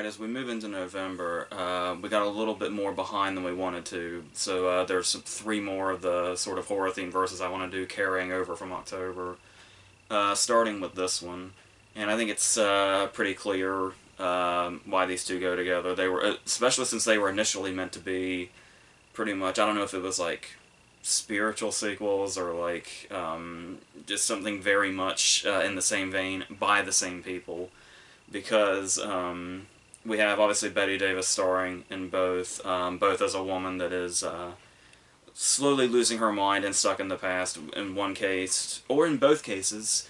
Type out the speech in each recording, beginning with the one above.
Alright, as we move into November, we got a little bit more behind than we wanted to, so there's three more of the sort of horror-themed verses I want to do carrying over from October, starting with this one. And I think it's pretty clear why these two go together. They were, especially since they were initially meant to be pretty much, I don't know if it was like spiritual sequels or like just something very much in the same vein by the same people, because we have obviously Bette Davis starring in both, both as a woman that is slowly losing her mind and stuck in the past in one case, or in both cases.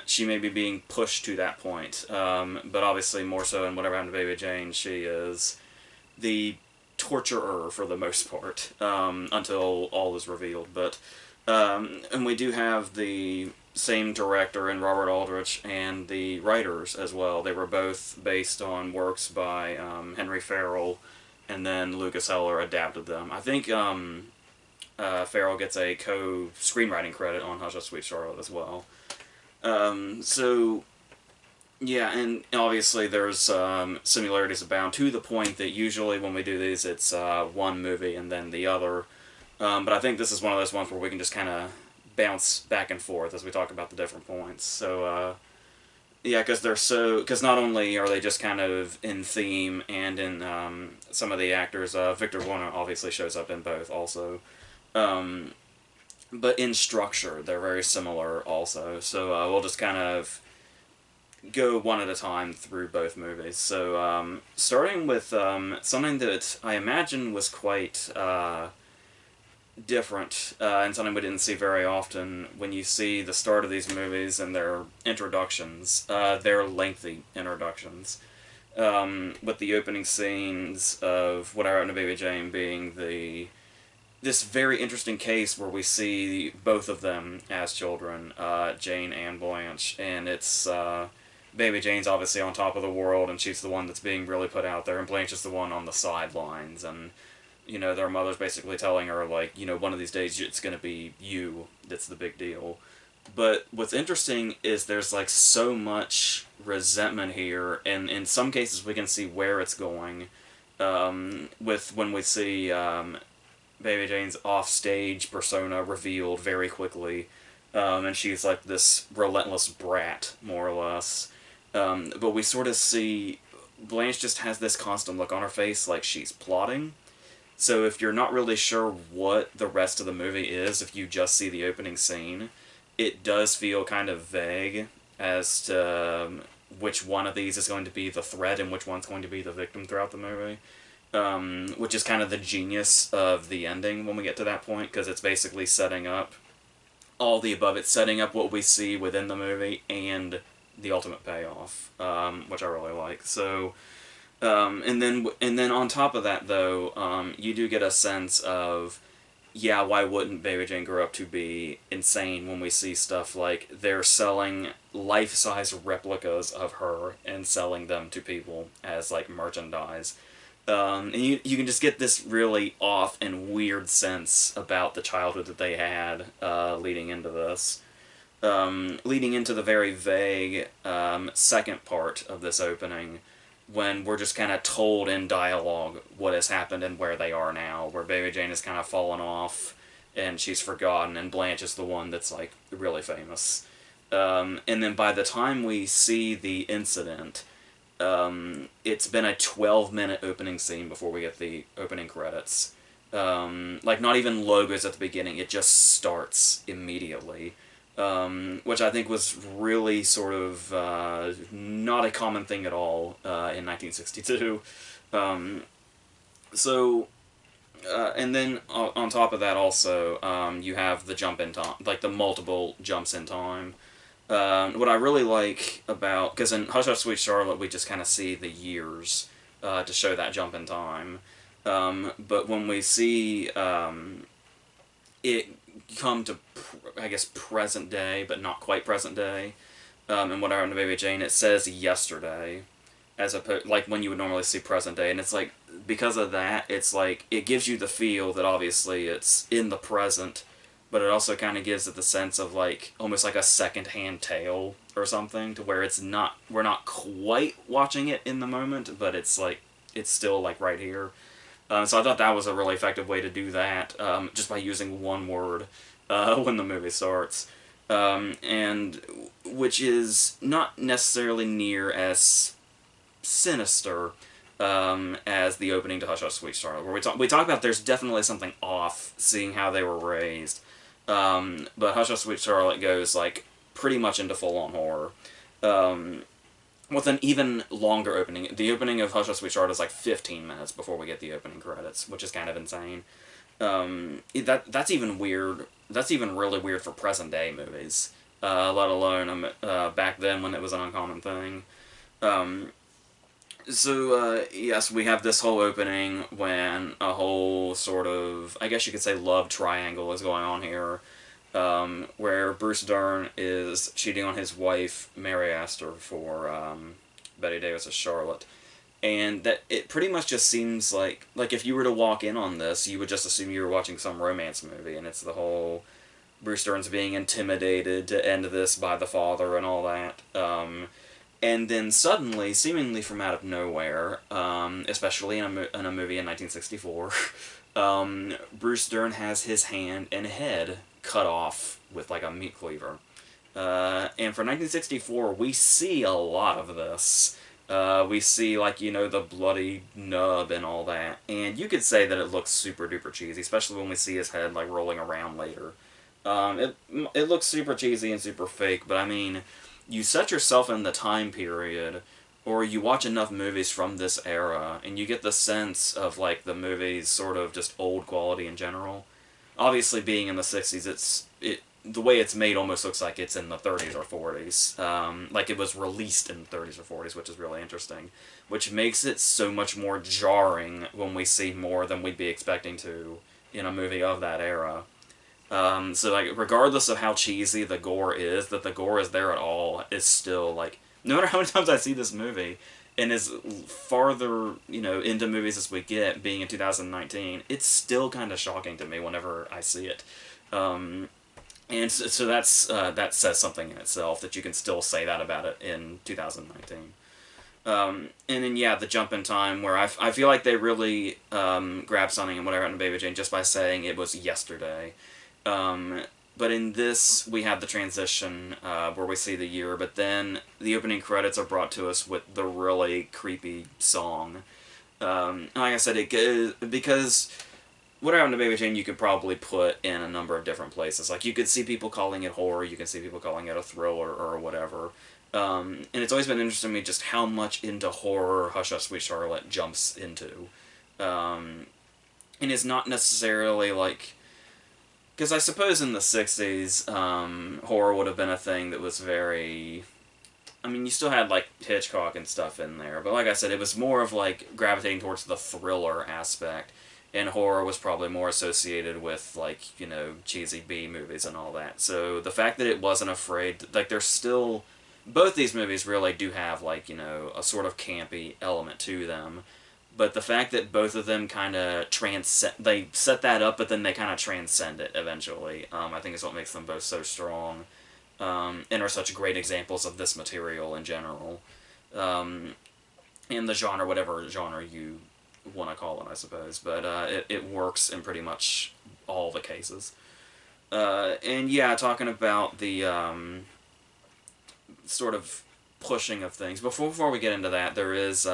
She may be being pushed to that point, but obviously more so in Whatever Happened to Baby Jane, she is the torturer for the most part, until all is revealed. But and we do have the same director in Robert Aldrich and the writers as well. They were both based on works by Henry Farrell, and then Lucas Heller adapted them. I think Farrell gets a co-screenwriting credit on Hush Hush Sweet Charlotte as well. So, yeah, and obviously there's similarities abound to the point that usually when we do these it's one movie and then the other. But I think this is one of those ones where we can just kind of bounce back and forth as we talk about the different points. So, yeah, because not only are they just kind of in theme and in some of the actors, Victor Buono obviously shows up in both also. But in structure, they're very similar also. So we'll just kind of go one at a time through both movies. So starting with something that I imagine was quite different, and something we didn't see very often when you see the start of these movies and their introductions. They're lengthy introductions. With the opening scenes of What I Wrote to Baby Jane being this very interesting case where we see both of them as children, Jane and Blanche, and it's Baby Jane's obviously on top of the world, and she's the one that's being really put out there, and Blanche is the one on the sidelines, and their mother's basically telling her, like, one of these days it's going to be you that's the big deal. But what's interesting is there's, like, so much resentment here, and in some cases we can see where it's going, with when we see Baby Jane's off-stage persona revealed very quickly, and she's like this relentless brat, more or less. But we sort of see Blanche just has this constant look on her face like she's plotting. So if you're not really sure what the rest of the movie is, if you just see the opening scene, it does feel kind of vague as to which one of these is going to be the threat and which one's going to be the victim throughout the movie. Which is kind of the genius of the ending when we get to that point, because it's basically setting up all the above. It's setting up what we see within the movie and the ultimate payoff, which I really like. So, and then on top of that, though, you do get a sense of, yeah, why wouldn't Baby Jane grow up to be insane when we see stuff like they're selling life-size replicas of her and selling them to people as, like, merchandise. And you can just get this really off and weird sense about the childhood that they had leading into this. Leading into the very vague second part of this opening, when we're just kind of told in dialogue what has happened and where they are now, where Baby Jane has kind of fallen off and she's forgotten, and Blanche is the one that's, like, really famous. And then by the time we see the incident, it's been a 12-minute opening scene before we get the opening credits. Like, not even logos at the beginning, it just starts immediately. Which I think was really sort of not a common thing at all in 1962. And then on top of that also, you have the jump in time, like the multiple jumps in time. What I really like about, because in Hush Hush Sweet Charlotte we just kind of see the years to show that jump in time, but when we see it come to, I guess, present day, but not quite present day, and What Happened to Baby Jane, it says yesterday, as opposed, like when you would normally see present day, and it's like, because of that, it's like, it gives you the feel that obviously it's in the present, but it also kind of gives it the sense of like almost like a second-hand tale or something, to where we're not quite watching it in the moment, but it's like it's still like right here. So I thought that was a really effective way to do that, just by using one word when the movie starts, and which is not necessarily near as sinister as the opening to Hush Hush Sweet Charlotte, where we talk about there's definitely something off seeing how they were raised, but Hush Hush Sweet Charlotte goes like pretty much into full on horror. Um, with an even longer opening. The opening of Hush Hush Sweet Charlotte is like 15 minutes before we get the opening credits, which is kind of insane. That's even weird. That's even really weird for present day movies, let alone back then when it was an uncommon thing. Um, yes, we have this whole opening when a whole sort of, I guess you could say, love triangle is going on here, where Bruce Dern is cheating on his wife, Mary Astor, for Betty Davis's Charlotte. And that it pretty much just seems like if you were to walk in on this, you would just assume you were watching some romance movie, and it's the whole Bruce Dern's being intimidated to end this by the father and all that. And then suddenly, seemingly from out of nowhere, especially in a movie in 1964, Bruce Dern has his hand and head cut off with like a meat cleaver. And for 1964, we see a lot of this. We see, like, the bloody nub and all that. And you could say that it looks super duper cheesy, especially when we see his head, like, rolling around later. It looks super cheesy and super fake, but I mean, you set yourself in the time period, or you watch enough movies from this era, and you get the sense of, like, the movie's sort of just old quality in general. Obviously, being in the 60s, the way it's made almost looks like it's in the 30s or 40s. Like it was released in the 30s or 40s, which is really interesting. Which makes it so much more jarring when we see more than we'd be expecting to in a movie of that era. So, like, regardless of how cheesy the gore is, that the gore is there at all is still, like, no matter how many times I see this movie, and as farther, into movies as we get, being in 2019, it's still kind of shocking to me whenever I see it. And so that says something in itself, that you can still say that about it in 2019. And then, yeah, the jump in time, where I feel like they really grabbed something in What I Wrote in Baby Jane just by saying it was yesterday. But in this, we have the transition where we see the year, but then the opening credits are brought to us with the really creepy song. Like I said, it goes, because What Happened to Baby Jane you could probably put in a number of different places. Like, you could see people calling it horror, you can see people calling it a thriller or whatever. And it's always been interesting to me just how much into horror Hush Hush Sweet Charlotte jumps into. And it's not necessarily like... Because I suppose in the 60s, horror would have been a thing that was very... I mean, you still had, like, Hitchcock and stuff in there, but like I said, it was more of, like, gravitating towards the thriller aspect. And horror was probably more associated with, like, cheesy B movies and all that. So the fact that it wasn't afraid, like, there's still... Both these movies really do have, like, a sort of campy element to them. But the fact that both of them kind of they set that up, but then they kind of transcend it eventually, I think is what makes them both so strong, and are such great examples of this material in general. In the genre, whatever genre you want to call it, I suppose. But it works in pretty much all the cases. And yeah, talking about the sort of pushing of things. Before we get into that, there is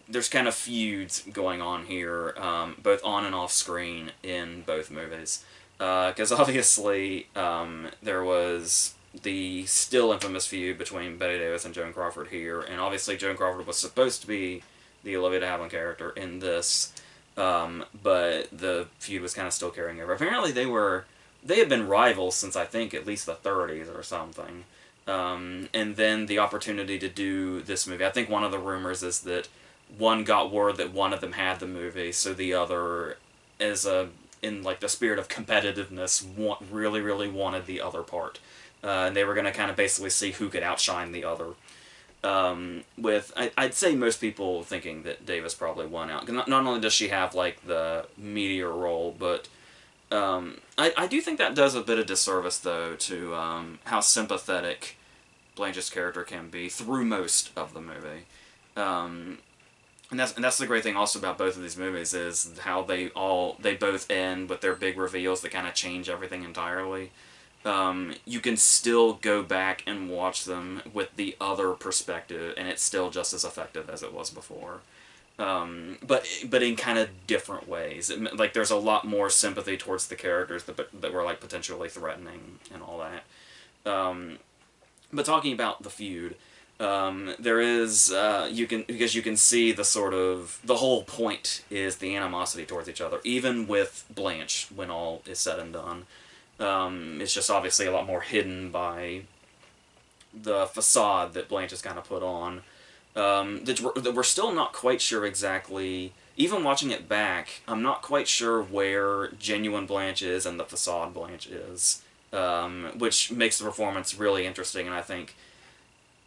there's kind of feuds going on here, both on and off screen in both movies. Because obviously there was the still infamous feud between Bette Davis and Joan Crawford here, and obviously Joan Crawford was supposed to be the Olivia de Havilland character in this, but the feud was kind of still carrying over. Apparently they had been rivals since, I think, at least the 30s or something. And then the opportunity to do this movie. I think one of the rumors is that one got word that one of them had the movie, so the other, in like the spirit of competitiveness, really, really wanted the other part. And they were going to kind of basically see who could outshine the other. I'd say most people thinking that Davis probably won out. Not only does she have, like, the meteor role, but I do think that does a bit of disservice, though, to how sympathetic Blanche's character can be through most of the movie. Um, and that's the great thing also about both of these movies is how they both end with their big reveals that kind of change everything entirely. You can still go back and watch them with the other perspective, and it's still just as effective as it was before. But in kind of different ways. Like there's a lot more sympathy towards the characters that were like potentially threatening and all that. But talking about the feud, there is you can because you can see the sort of the whole point is the animosity towards each other, even with Blanche when all is said and done. It's just obviously a lot more hidden by the facade that Blanche has kind of put on. That we're still not quite sure exactly. Even watching it back, I'm not quite sure where genuine Blanche is and the facade Blanche is, which makes the performance really interesting, and I think,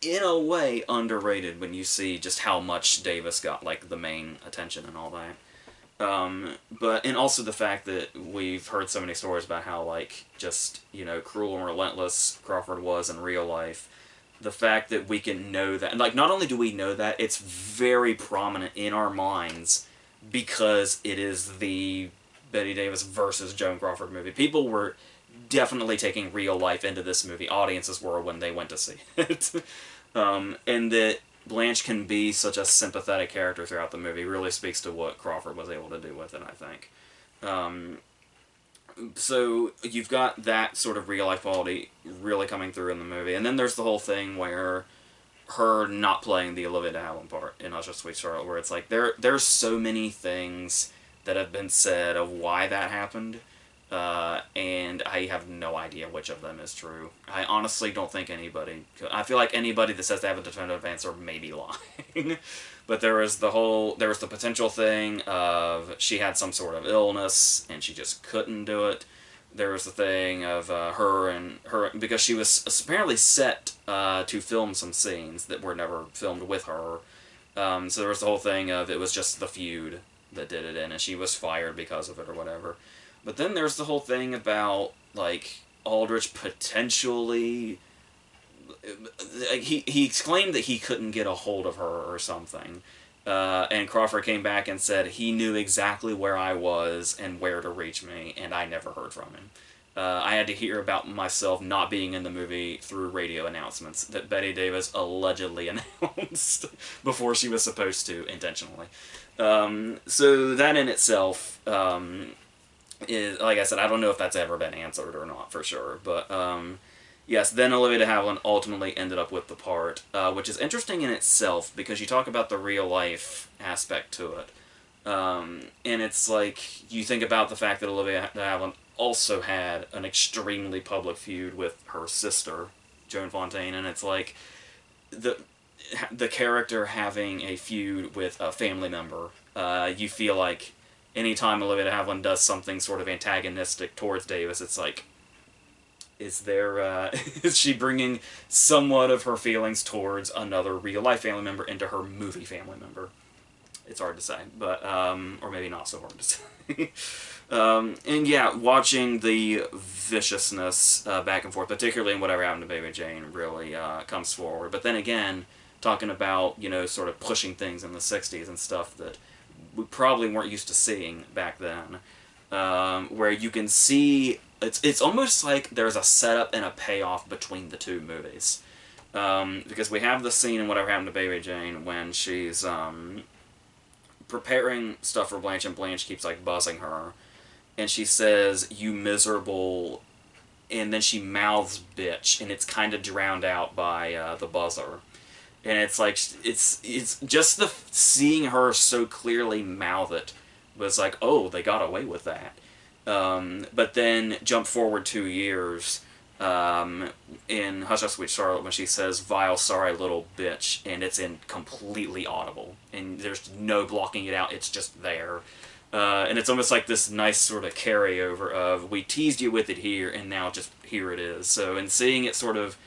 in a way, underrated when you see just how much Davis got like the main attention and all that. But and also the fact that we've heard so many stories about how like just cruel and relentless Crawford was in real life. The fact that we can know that, and like not only do we know that, it's very prominent in our minds because it is the Betty Davis versus Joan Crawford movie. People were definitely taking real life into this movie. Audiences were when they went to see it. And that Blanche can be such a sympathetic character throughout the movie really speaks to what Crawford was able to do with it, I think. Um, so you've got that sort of real life quality really coming through in the movie, and then there's the whole thing where her not playing the Olivia de Havilland part in Usher Sweet Charlotte, where it's like there's so many things that have been said of why that happened, and I have no idea which of them is true. I honestly don't think anybody I feel like anybody that says they have a definitive answer may be lying. But there was the potential thing of she had some sort of illness and she just couldn't do it. There was the thing of her because she was apparently set to film some scenes that were never filmed with her. So there was the whole thing of it was just the feud that did it in, and she was fired because of it or whatever. But then there's the whole thing about like Aldrich potentially. He claimed that he couldn't get a hold of her or something, and Crawford came back and said he knew exactly where I was and where to reach me, and I never heard from him. I had to hear about myself not being in the movie through radio announcements that Betty Davis allegedly announced before she was supposed to intentionally. So that in itself is, like I said, I don't know if that's ever been answered or not for sure, but yes, then Olivia de Havilland ultimately ended up with the part, which is interesting in itself because you talk about the real life aspect to it. And it's like, you think about the fact that Olivia de Havilland also had an extremely public feud with her sister, Joan Fontaine, and it's like, the character having a feud with a family member, you feel like anytime Olivia de Havilland does something sort of antagonistic towards Davis, it's like, is she bringing somewhat of her feelings towards another real life family member into her movie family member? It's hard to say, but or maybe not so hard to say. And yeah, watching the viciousness back and forth, particularly in Whatever Happened to Baby Jane, really comes forward. But then again, talking about sort of pushing things in the '60s and stuff that we probably weren't used to seeing back then, where you can see. It's almost like there's a setup and a payoff between the two movies. Because we have the scene in Whatever Happened to Baby Jane when she's preparing stuff for Blanche, and Blanche keeps like buzzing her. And she says, "You miserable," and then she mouths "bitch," and it's kind of drowned out by the buzzer. And it's like, it's just seeing her so clearly mouth it was like, oh, they got away with that. But then jump forward 2 years in Hush Hush Sweet Charlotte when she says "vile sorry little bitch," and it's in completely audible, and there's no blocking it out, it's just there. And it's almost like this nice sort of carryover of we teased you with it here and now just here it is. So in seeing it sort of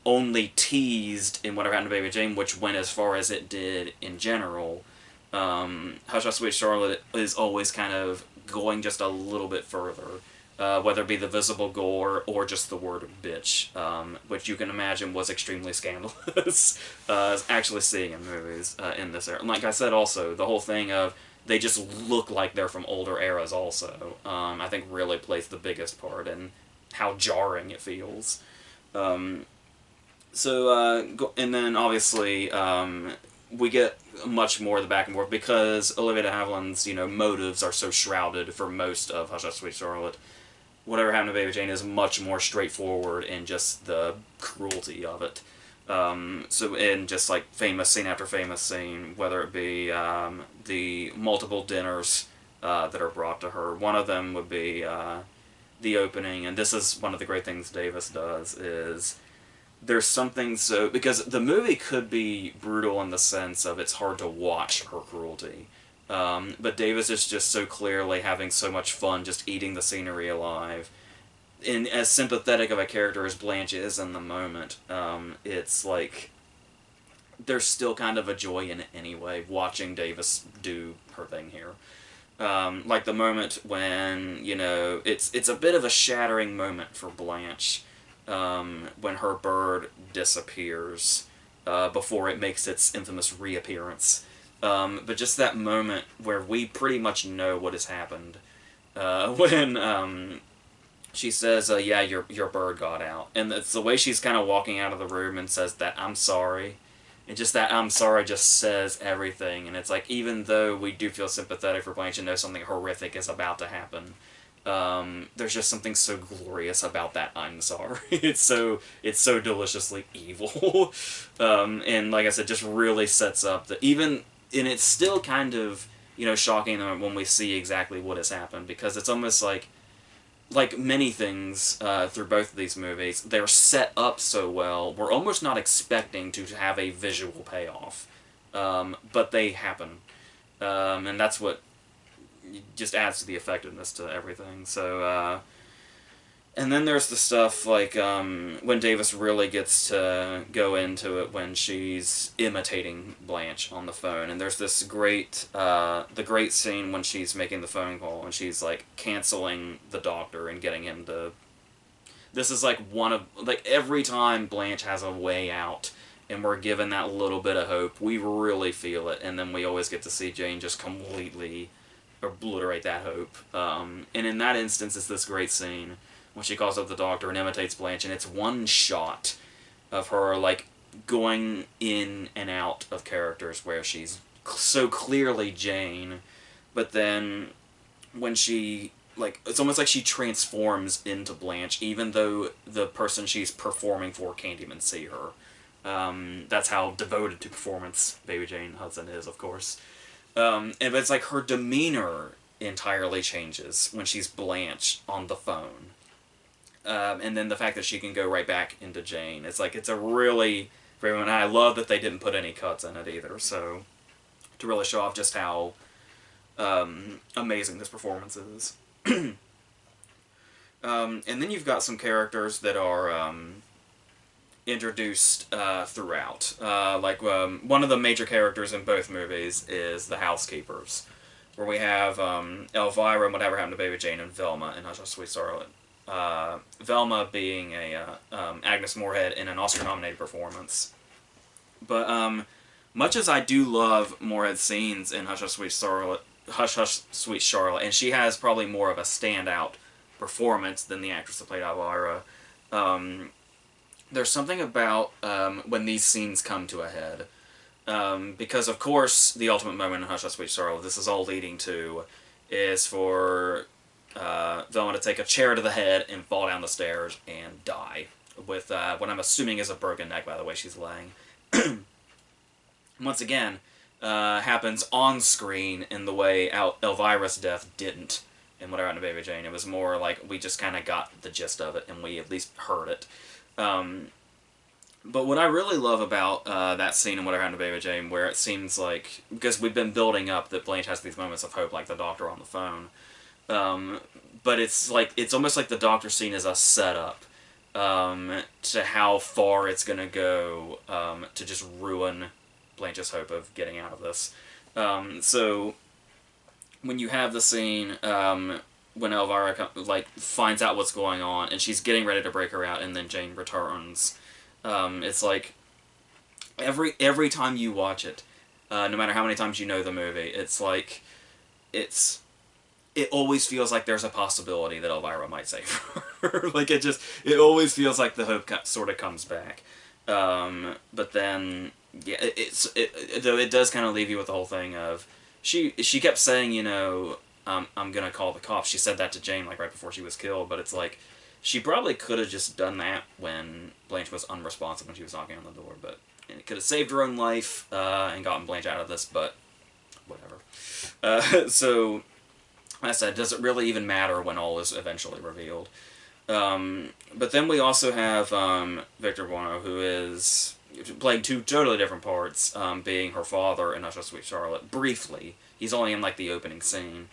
only teased in Whatever Happened to Baby Jane, which went as far as it did in general, Hush Hush Sweet Charlotte is always kind of going just a little bit further. whether it be the visible gore or just the word bitch, which you can imagine was extremely scandalous, actually seeing in movies in this era. And like I said, also, the whole thing of they just look like they're from older eras also, I think really plays the biggest part in how jarring it feels. Um, and then obviously, we get much more of the back and forth because Olivia de Havilland's, motives are so shrouded for most of Hush Hush Sweet Charlotte. Whatever Happened to Baby Jane is much more straightforward in just the cruelty of it. So in just like famous scene after famous scene, whether it be the multiple dinners that are brought to her. One of them would be the opening, and this is one of the great things Davis does, is there's something so... Because the movie could be brutal in the sense of it's hard to watch her cruelty. But Davis is just so clearly having so much fun just eating the scenery alive. And as sympathetic of a character as Blanche is in the moment, it's like there's still kind of a joy in it anyway, watching Davis do her thing here. Like the moment when, it's a bit of a shattering moment for Blanche, when her bird disappears before it makes its infamous reappearance. But just that moment where we pretty much know what has happened, when she says, yeah, your bird got out. And it's the way she's kind of walking out of the room and says that, I'm sorry. And just that I'm sorry just says everything. And it's like, even though we do feel sympathetic for Blanche and know something horrific is about to happen, there's just something so glorious about that I'm sorry. It's so deliciously evil. And like I said, just really sets up the... Even... And it's still kind of, shocking when we see exactly what has happened, because it's almost like many things through both of these movies, they're set up so well, we're almost not expecting to have a visual payoff. But they happen. And that's what just adds to the effectiveness to everything. So, and then there's the stuff like when Davis really gets to go into it when she's imitating Blanche on the phone, and there's this great the great scene when she's making the phone call and she's like canceling the doctor and getting him to... This is like one of... Like every time Blanche has a way out and we're given that little bit of hope, we really feel it, and then we always get to see Jane just completely obliterate that hope. And in that instance, it's this great scene when she calls up the doctor and imitates Blanche, and it's one shot of her, like, going in and out of characters where she's so clearly Jane, but then when she, like, it's almost like she transforms into Blanche, even though the person she's performing for can't even see her. That's how devoted to performance Baby Jane Hudson is, of course. And it's like her demeanor entirely changes when she's Blanche on the phone. And then the fact that she can go right back into Jane. It's like, it's a really... And I love that they didn't put any cuts in it either, so... To really show off just how amazing this performance is. And then you've got some characters that are introduced throughout. One of the major characters in both movies is the housekeepers, where we have Elvira and Whatever Happened to Baby Jane and Velma in Hush Hush Sweet Charlotte. Velma being a Agnes Moorehead in an Oscar-nominated performance. But much as I do love Moorehead's scenes in Hush Hush Sweet Charlotte, and she has probably more of a standout performance than the actress that played Elvira, there's something about when these scenes come to a head. Because, of course, the ultimate moment in Hush Hush Sweet Charlotte, this is all leading to, is for Velma to take a chair to the head and fall down the stairs and die. With what I'm assuming is a broken neck, by the way she's laying. Once again, happens on screen in the way Elvira's death didn't in Whatever Happened to Baby Jane. It was more like we just kind of got the gist of it and we at least heard it. But what I really love about that scene in Whatever Happened to Baby Jane, where it seems like, because we've been building up that Blanche has these moments of hope, like the doctor on the phone, but it's almost like the doctor scene is a setup to how far it's going to go to just ruin Blanche's hope of getting out of this. So when you have the scene when Elvira like finds out what's going on, and she's getting ready to break her out, and then Jane returns. It's like every time you watch it, no matter how many times you know the movie, it's like it's it always feels like there's a possibility that Elvira might save her. Like it always feels like the hope sort of comes back. But then yeah, though it does kind of leave you with the whole thing of she kept saying, you know, I'm gonna call the cops. She said that to Jane like right before she was killed, but it's like she probably could have just done that when Blanche was unresponsive when she was knocking on the door, but and it could have saved her own life and gotten Blanche out of this, but whatever. So I said, does it really even matter when all is eventually revealed? But then we also have Victor Buono, who is playing two totally different parts, being her father in Hush, Hush, Sweet Charlotte. Briefly, he's only in like the opening scene,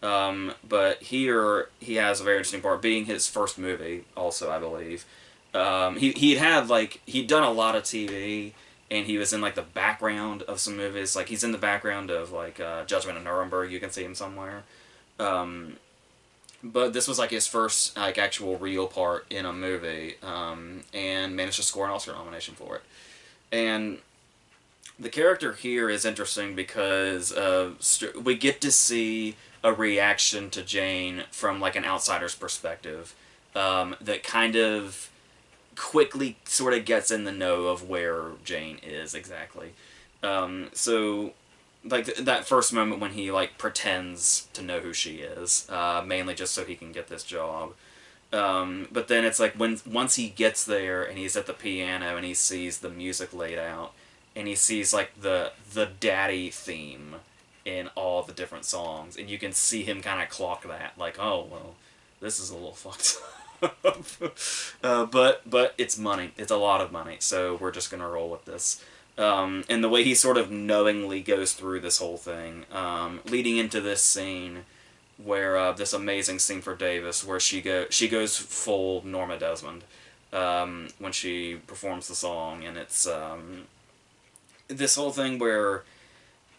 but here he has a very interesting part, being his first movie. Also, I believe he'd done a lot of TV, and he was in like the background of some movies. Like he's in the background of like Judgment of Nuremberg. You can see him somewhere. Um, but this was like his first like actual real part in a movie, and managed to score an Oscar nomination for it. And the character here is interesting because we get to see a reaction to Jane from like an outsider's perspective, that kind of quickly sort of gets in the know of where Jane is exactly. So like that first moment when he like pretends to know who she is, mainly just so he can get this job. But then it's like once he gets there and he's at the piano and he sees the music laid out, and he sees like the daddy theme in all the different songs, and you can see him kind of clock that, like, oh well, this is a little fucked up. But it's money. It's a lot of money, so we're just gonna roll with this. And the way he sort of knowingly goes through this whole thing, leading into this scene where this amazing scene for Davis, where she goes full Norma Desmond when she performs the song, and it's this whole thing where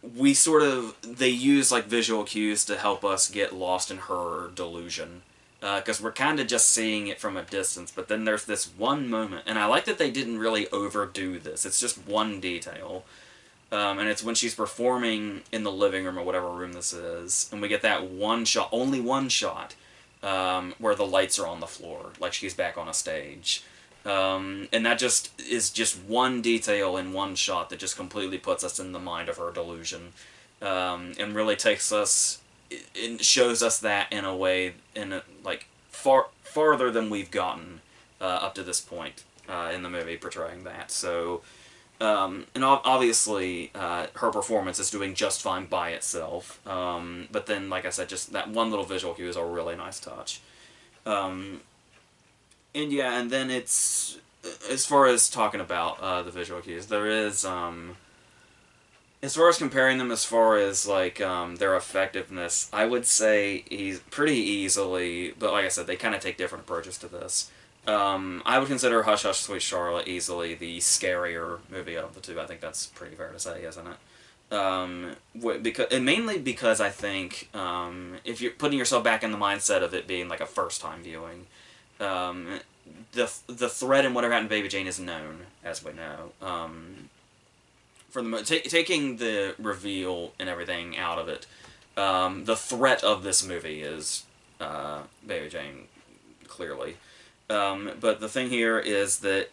they use like visual cues to help us get lost in her delusion, because we're kind of just seeing it from a distance, but then there's this one moment, and I like that they didn't really overdo this. It's just one detail, and it's when she's performing in the living room or whatever room this is, and we get that one shot, only one shot, where the lights are on the floor, like she's back on a stage. And that just is just one detail in one shot that just completely puts us in the mind of her delusion, and really takes us, it shows us that in a way, like farther than we've gotten up to this point in the movie, portraying that. So, and obviously her performance is doing just fine by itself. But then, like I said, just that one little visual cue is a really nice touch. And yeah, and then it's, as far as talking about the visual cues, there is, as far as comparing them, as far as like their effectiveness, I would say pretty easily, but like I said, they kind of take different approaches to this. I would consider Hush, Hush, Sweet Charlotte easily the scarier movie of the two. I think that's pretty fair to say, isn't it? Mainly because I think if you're putting yourself back in the mindset of it being like a first time viewing, the threat in Whatever Happened to Baby Jane is known, as we know. For the taking the reveal and everything out of it, the threat of this movie is Baby Jane, clearly. But the thing here is that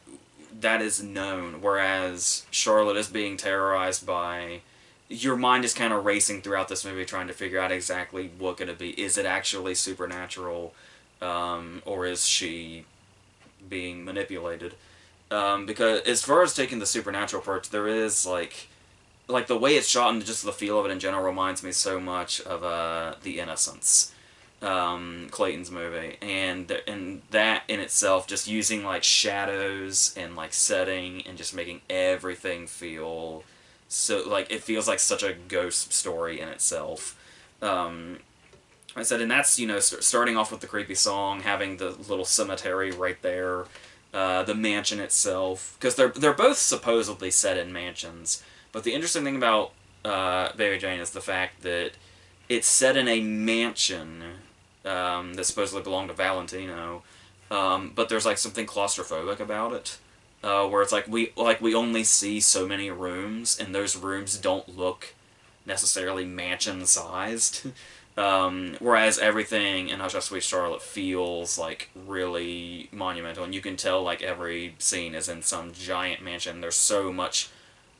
is known, whereas Charlotte is being terrorized by... Your mind is kind of racing throughout this movie trying to figure out exactly what could it be. Is it actually supernatural? Or is she being manipulated? Because as far as taking the supernatural parts, there is like the way it's shot and just the feel of it in general reminds me so much of The Innocents, Clayton's movie, and that in itself, just using like shadows and like setting and just making everything feel so, like, it feels like such a ghost story in itself. I said, and that's, you know, starting off with the creepy song, having the little cemetery right there, the mansion itself, because they're both supposedly set in mansions, but the interesting thing about Baby Jane is the fact that it's set in a mansion that supposedly belonged to Valentino. But there's like something claustrophobic about it, where it's like we only see so many rooms, and those rooms don't look necessarily mansion sized. Whereas everything in Hush Hush Sweet Charlotte feels like really monumental, and you can tell like every scene is in some giant mansion. There's so much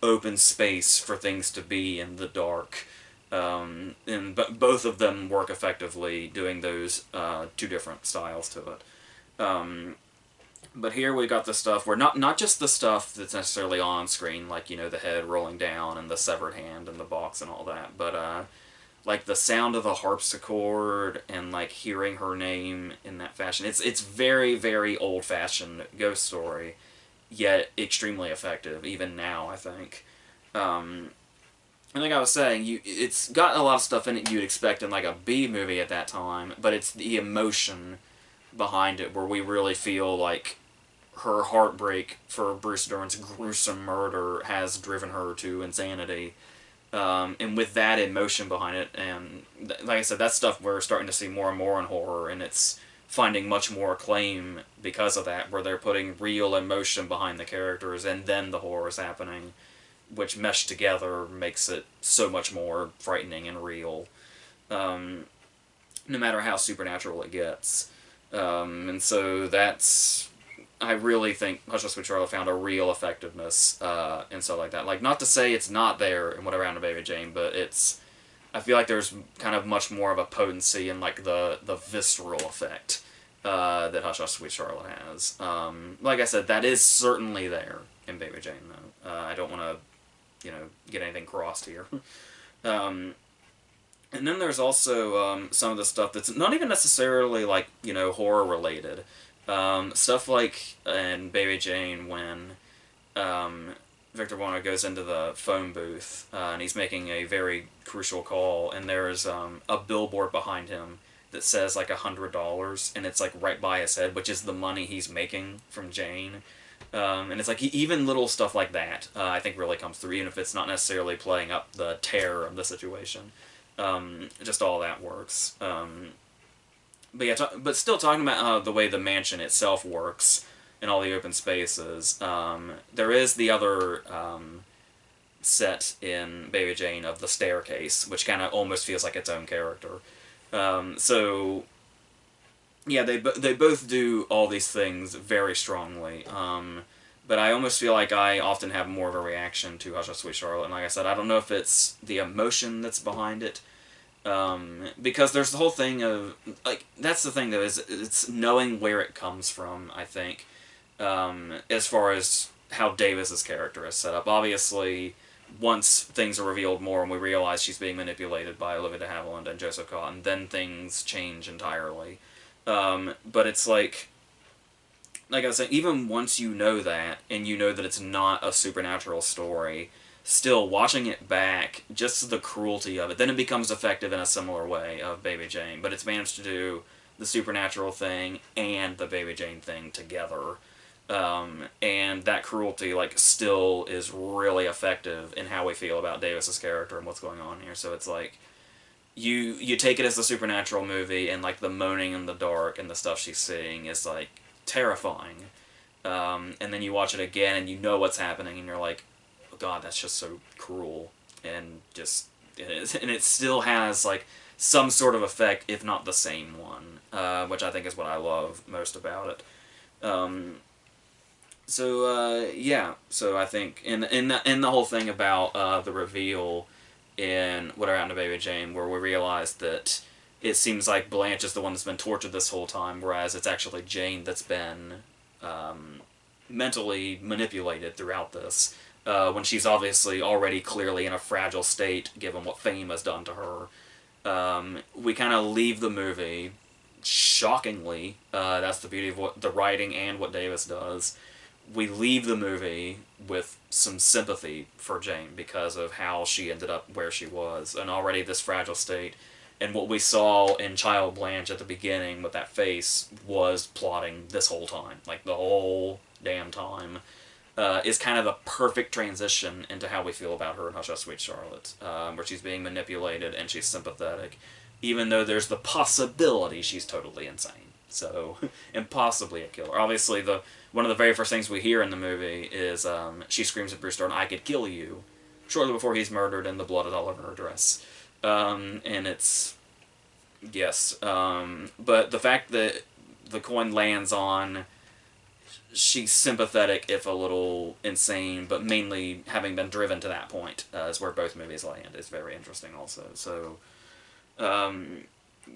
open space for things to be in the dark. But both of them work effectively doing those two different styles to it. Um, but here we got the stuff where not just the stuff that's necessarily on screen, like the head rolling down and the severed hand and the box and all that, but like the sound of the harpsichord and like hearing her name in that fashion. It's very very old fashioned ghost story, yet extremely effective even now. I think. Like I was saying, it's got a lot of stuff in it you'd expect in like a B movie at that time, but it's the emotion behind it where we really feel like her heartbreak for Bruce Dern's gruesome murder has driven her to insanity. And with that emotion behind it, and like I said, that stuff we're starting to see more and more in horror, and it's finding much more acclaim because of that, where they're putting real emotion behind the characters, and then the horror is happening, which meshed together makes it so much more frightening and real, no matter how supernatural it gets. And so that's I really think Hush Hush Sweet Charlotte found a real effectiveness and stuff like that. Like, not to say it's not there in What Around a Baby Jane, but I feel like there's kind of much more of a potency and like the visceral effect that Hush Hush Sweet Charlotte has. Like I said, that is certainly there in Baby Jane, though. I don't want to, get anything crossed here. And then there's also some of the stuff that's not even necessarily like horror related. Stuff like in Baby Jane when Victor Buono goes into the phone booth and he's making a very crucial call, and there's a billboard behind him that says like $100, and it's like right by his head, which is the money he's making from Jane. And it's like even little stuff like that I think really comes through, even if it's not necessarily playing up the terror of the situation. Just all that works. But yeah, but still talking about the way the mansion itself works and all the open spaces. There is the other set in Baby Jane of the staircase, which kind of almost feels like its own character. So yeah, they both do all these things very strongly. But I almost feel like I often have more of a reaction to Hush Hush Sweet Charlotte, and like I said, I don't know if it's the emotion that's behind it. Because there's the whole thing of, like, that's the thing though, is it's knowing where it comes from, I think, as far as how Davis's character is set up. Obviously, once things are revealed more and we realize she's being manipulated by Olivia de Havilland and Joseph Cotten, then things change entirely. But it's like I was saying, even once you know that, and you know that it's not a supernatural story, still watching it back, just the cruelty of it, then it becomes effective in a similar way of Baby Jane. But it's managed to do the supernatural thing and the Baby Jane thing together. And that cruelty, like, still is really effective in how we feel about Davis's character and what's going on here. So it's like, you take it as a supernatural movie, and like the moaning in the dark and the stuff she's seeing is like terrifying. And then you watch it again and you know what's happening, and you're like, oh god, that's just so cruel. And just and it still has like some sort of effect, if not the same one, which I think is what I love most about it. Yeah, so I think in the whole thing about the reveal in What Happened to Baby Jane, where we realize that it seems like Blanche is the one that's been tortured this whole time, whereas it's actually Jane that's been mentally manipulated throughout this, when she's obviously already clearly in a fragile state given what fame has done to her. We kind of leave the movie, shockingly, that's the beauty of what the writing and what Davis does, we leave the movie with some sympathy for Jane because of how she ended up where she was, and already this fragile state. And what we saw in Child Blanche at the beginning with that face was plotting this whole time, like the whole damn time, is kind of the perfect transition into how we feel about her in Hush Hush Sweet Charlotte, where she's being manipulated and she's sympathetic. even though there's the possibility she's totally insane. So, and possibly a killer. Obviously, one of the very first things we hear in the movie is she screams at Brewster, "I could kill you," shortly before he's murdered, and the blood is all over her dress. And it's yes, but the fact that the coin lands on she's sympathetic, if a little insane, but mainly having been driven to that point is where both movies land. Is very interesting, also. So,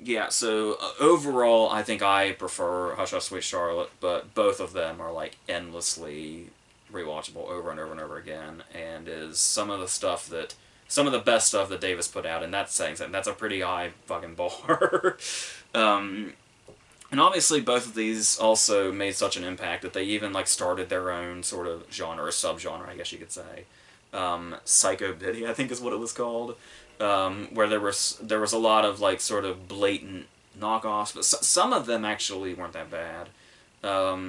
yeah. So overall, I think I prefer Hush Hush Sweet Charlotte, but both of them are like endlessly rewatchable over and over and over again, and is some of the best stuff that Davis put out, and that's saying something. That's a pretty high fucking bar. um, and obviously, both of these also made such an impact that they even like started their own sort of genre or subgenre, I guess you could say. Psycho Biddy, I think is what it was called, where there was a lot of like sort of blatant knockoffs, but some of them actually weren't that bad.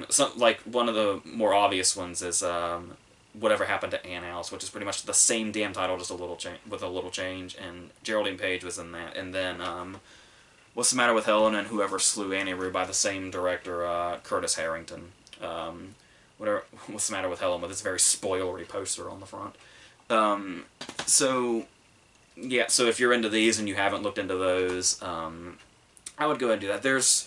Some like one of the more obvious ones is Whatever Happened to Ann Alice, which is pretty much the same damn title, just a little with a little change, and Geraldine Page was in that, and then What's the Matter with Helen and Whoever Slew Annie Rue by the same director, Curtis Harrington. What's the Matter with Helen with this very spoilery poster on the front. So yeah, so if you're into these and you haven't looked into those, I would go ahead and do that.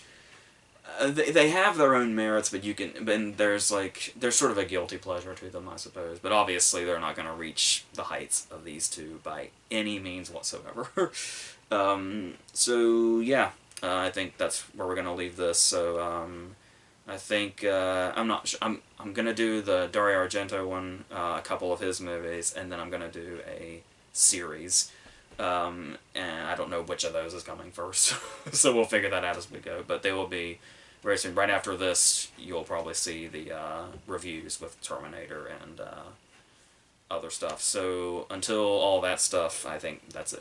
They have their own merits, but there's sort of a guilty pleasure to them, I suppose. But obviously, they're not going to reach the heights of these two by any means whatsoever. So yeah, I think that's where we're going to leave this. So I think I'm not sure. I'm going to do the Dario Argento one, a couple of his movies, and then I'm going to do a series. And I don't know which of those is coming first, so we'll figure that out as we go. But they will be very soon. Right after this, you'll probably see the reviews with Terminator and other stuff. So until all that stuff, I think that's it.